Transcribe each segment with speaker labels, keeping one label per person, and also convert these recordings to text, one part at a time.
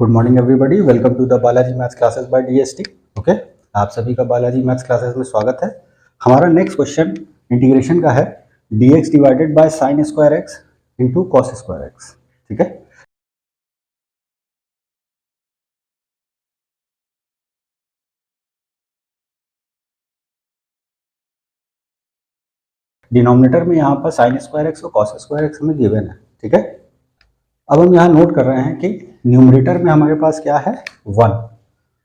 Speaker 1: Good morning everybody, welcome to the Balaji maths classes by DST. Okay, आप सभी का Balaji maths classes में स्वागत है। हमारा नेक्स्ट क्वेश्चन इंटीग्रेशन का है, dx divided by sine square x into cos square x. ठीक है, डिनोमिनेटर में यहाँ पर साइन स्क्वायर एक्स और कॉस स्क्वायर एक्स हमें गिवन है। ठीक है, अब हम यहाँ नोट कर रहे हैं कि न्यूमरेटर में हमारे पास क्या है, 1,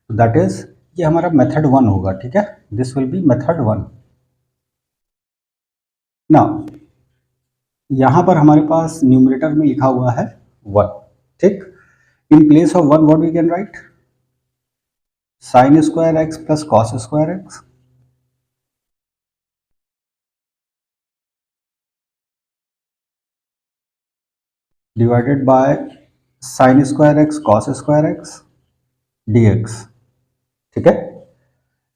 Speaker 1: दैट इज ये हमारा मेथड 1 होगा। ठीक है, this will be method 1। Now यहां पर हमारे पास न्यूमरेटर में लिखा हुआ है 1। ठीक, in place of 1 what we can write, sine square x plus cos square x divided by sine square x cos square x dx। ठीक है,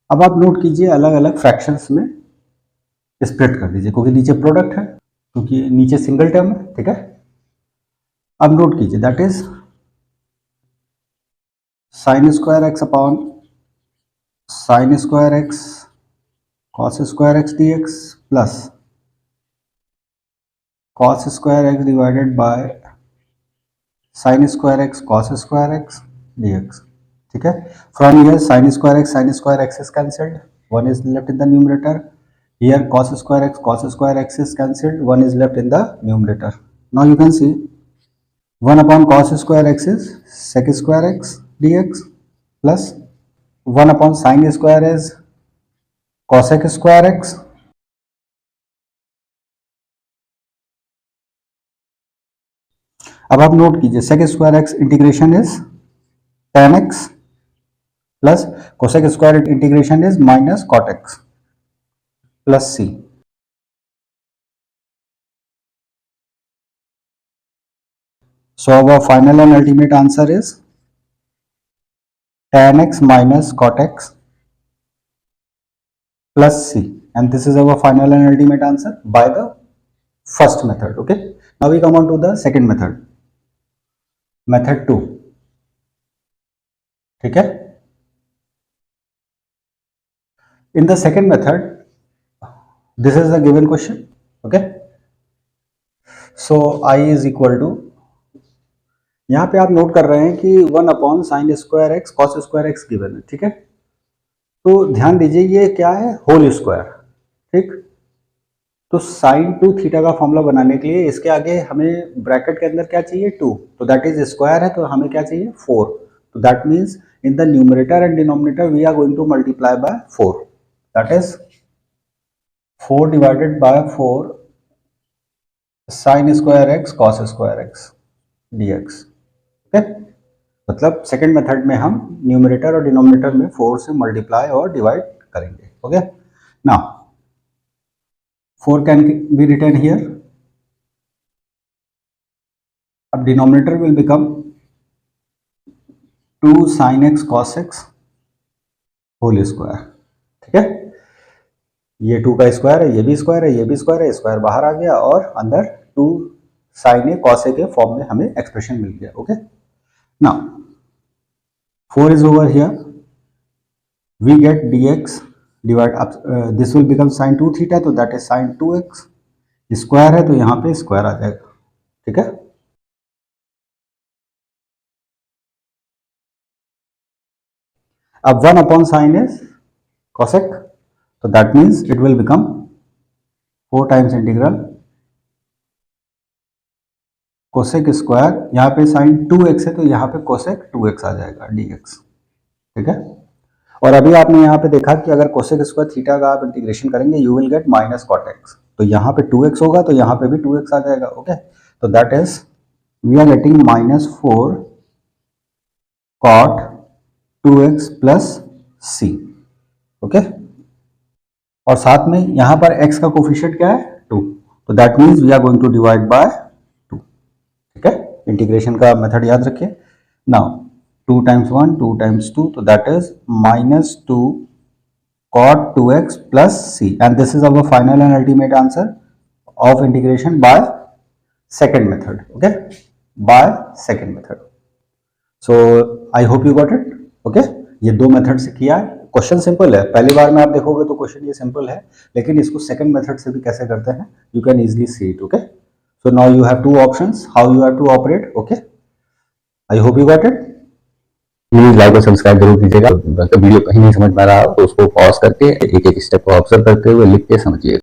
Speaker 1: अब आप नोट कीजिए अलग अलग फ्रैक्शंस में स्प्लिट कर दीजिए, क्योंकि नीचे प्रोडक्ट है, क्योंकि नीचे सिंगल टर्म है। ठीक है, अब नोट कीजिए that is sign square x upon sine square x cos square x dx plus cos square x divided by sine square x cos square x dx। ठीक है, from here sine square x is cancelled, 1 is left in the numerator. Here cos square x is cancelled, 1 is left in the numerator. Now you can see 1 upon cos square x is sec square x dx plus 1 upon sin square is cosec square x. अब आप note कीजिए sec square x integration is tan x plus cosec square integration is minus cot x plus c. So our final and ultimate answer is tan x minus cot x plus c, and this is our final and ultimate answer by the first method. Okay, now we come on to the second method, method 2. ठीक है, in the second method this is the given question. Okay, so I is equal to, यहाँ पे आप note कर रहे हैं कि 1 upon sine square x cos square x given है। ठीक है, तो ध्यान दीजिए ये क्या है, होल स्क्वायर। ठीक, तो साइन 2 थीटा का फॉर्मूला बनाने के लिए इसके आगे हमें ब्रैकेट के अंदर क्या चाहिए, 2, तो दैट इज स्क्वायर है, तो हमें क्या चाहिए, 4। तो that means in the numerator and denominator we are going to multiply by 4, that is 4 divided by 4 sine square x cos square x dx। Okay, मतलब सेकेंड मेथड में हम न्यूमरेटर और डिनोमिनेटर में 4 से मल्टीप्लाई और डिवाइड करेंगे। Okay, now 4 can be written here. अब denominator will become 2 sin x cos x whole square. ठीक है, ये 2 का स्क्वायर है, ये भी स्क्वायर है, ये भी स्क्वायर है, स्क्वायर बाहर आ गया और अंदर 2 sin a cos a के फॉर्म में हमें एक्सप्रेशन मिल गया। Okay, now 4 is over here, we get dx divide, this will become sine 2 थीटा, तो that is sine 2x, square है तो यहाँ पे स्क्वायर आ जाएगा। ठीक है, अब 1 अपॉन साइन इज cosec, तो that means it will become 4 times integral cosec square, यहाँ पे साइन 2x है तो यहाँ पे कोसेक 2x आ जाएगा dx। ठीक है, और अभी आपने यहाँ पे देखा कि अगर कोसेक स्क्वायर थीटा का आप इंटीग्रेशन करेंगे you will get minus cot x, तो यहाँ पे 2x होगा तो यहाँ पे भी 2x आ जाएगा। ओके, तो that is we are getting minus 4 cot 2x plus c। Okay, और साथ में यहाँ पर x का कोफिशिएंट क्या है, 2, तो that means we are going to divide by 2। ठीक है, इंटीग्रेशन का मेथड याद रखिए। Now 2 times 1 2 times 2, so that is minus 2 cot 2x plus c, and this is our final and ultimate answer of integration by second method. Okay, by second method. So I hope you got it. Okay, ये दो method से किया है। Question simple है, पहली बार में आप देखोगे तो क्वेश्चन ये सिंपल है, लेकिन इसको सेकंड मेथड से भी कैसे करते हैं you can easily see it. Okay, so now you have two options how you have to operate. Okay, I hope you got it.
Speaker 2: Please like और सब्सक्राइब जरूर कीजिएगा। वीडियो कहीं नहीं समझ में आ रहा हो तो उसको पॉज करके एक एक स्टेप को ऑब्जर्व करते हुए लिख के समझिए।